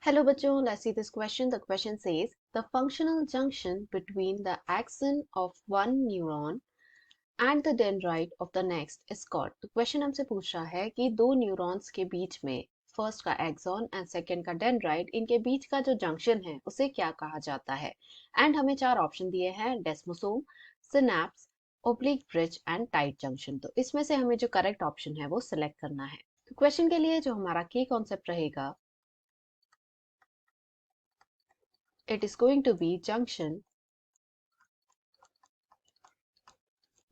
Hello bachcho, let's see this question. The question says the functional junction between the axon of one neuron and the dendrite of the next is called. तो question हमसे पूछ रहा है कि दो neurons के बीच में first का एक्सॉन एंड सेकंड का डेंड्राइट, इनके बीच का जो जंक्शन है उसे क्या कहा जाता है। एंड हमें चार ऑप्शन दिए हैं, desmosome, synapse, oblique bridge and tight junction. तो इसमें से हमें जो करेक्ट ऑप्शन है वो सिलेक्ट करना है। तो क्वेश्चन के लिए जो हमारा की कॉन्सेप्ट रहेगा, it is going to be junction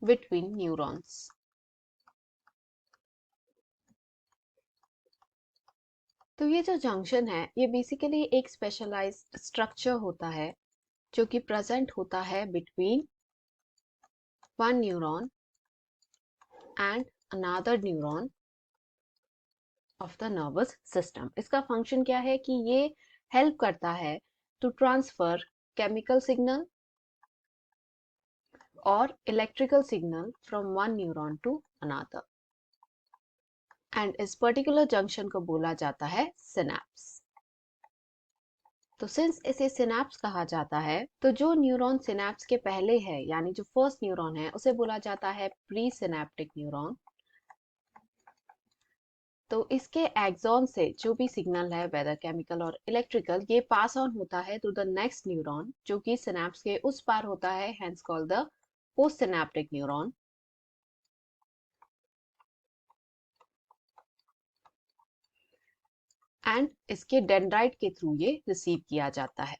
between neurons. तो ये जो जंक्शन है ये बेसिकली एक स्पेशलाइज्ड स्ट्रक्चर होता है जो कि प्रेजेंट होता है between one neuron and another neuron of the nervous system. इसका फंक्शन क्या है कि ये हेल्प करता है टू ट्रांसफर केमिकल सिग्नल और electrical signal from one neuron to another, and इस पर्टिकुलर जंक्शन को बोला जाता है सिनैप्स। तो सिंस इसे सिनैप्स कहा जाता है तो जो न्यूरॉन सिनैप्स के पहले है यानी जो फर्स्ट न्यूरॉन है उसे बोला जाता है प्री सिनैप्टिक न्यूरॉन। तो इसके एक्सॉन से जो भी सिग्नल है वेदर केमिकल और इलेक्ट्रिकल ये पास ऑन होता है टू द नेक्स्ट न्यूरॉन जो कि सिनैप्स के उस पार होता है, hence called the post synaptic neuron. And इसके डेंड्राइट के थ्रू ये रिसीव किया जाता है।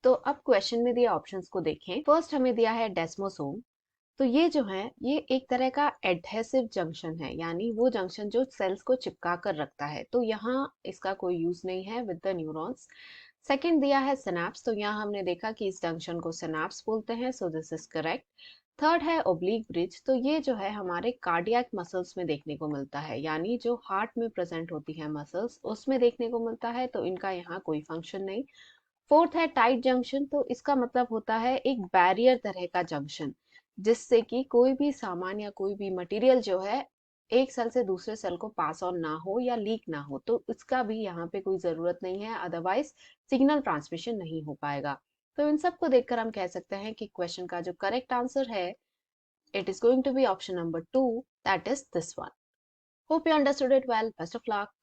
तो अब क्वेश्चन में दिया ऑप्शंस को देखें। फर्स्ट हमें दिया है डेस्मोसोम। तो ये जो है ये एक तरह का एडहेसिव जंक्शन है, यानी वो जंक्शन जो सेल्स को चिपका कर रखता है। तो यहाँ इसका कोई यूज नहीं है विद द न्यूरॉन्स। सेकंड दिया है सिनैप्स। तो यहाँ हमने देखा कि इस जंक्शन को सिनैप्स बोलते हैं, so this is correct. Third है ओब्लिक ब्रिज। तो ये जो है हमारे कार्डियक मसल्स में देखने को मिलता है, यानी जो हार्ट में प्रेजेंट होती है मसल्स उसमें देखने को मिलता है, तो इनका यहाँ कोई फंक्शन नहीं। फोर्थ है टाइट जंक्शन। तो इसका मतलब होता है एक बैरियर तरह का जंक्शन, जिससे कि कोई भी सामान या कोई भी मटेरियल जो है एक सेल से दूसरे सेल को पास ऑन ना हो या लीक ना हो, तो इसका भी यहाँ पे कोई जरूरत नहीं है, अदरवाइज सिग्नल ट्रांसमिशन नहीं हो पाएगा। तो इन सब को देखकर हम कह सकते हैं कि क्वेश्चन का जो करेक्ट आंसर है it is going to be option number 2, that is this one. Hope you understood it well. Best of luck.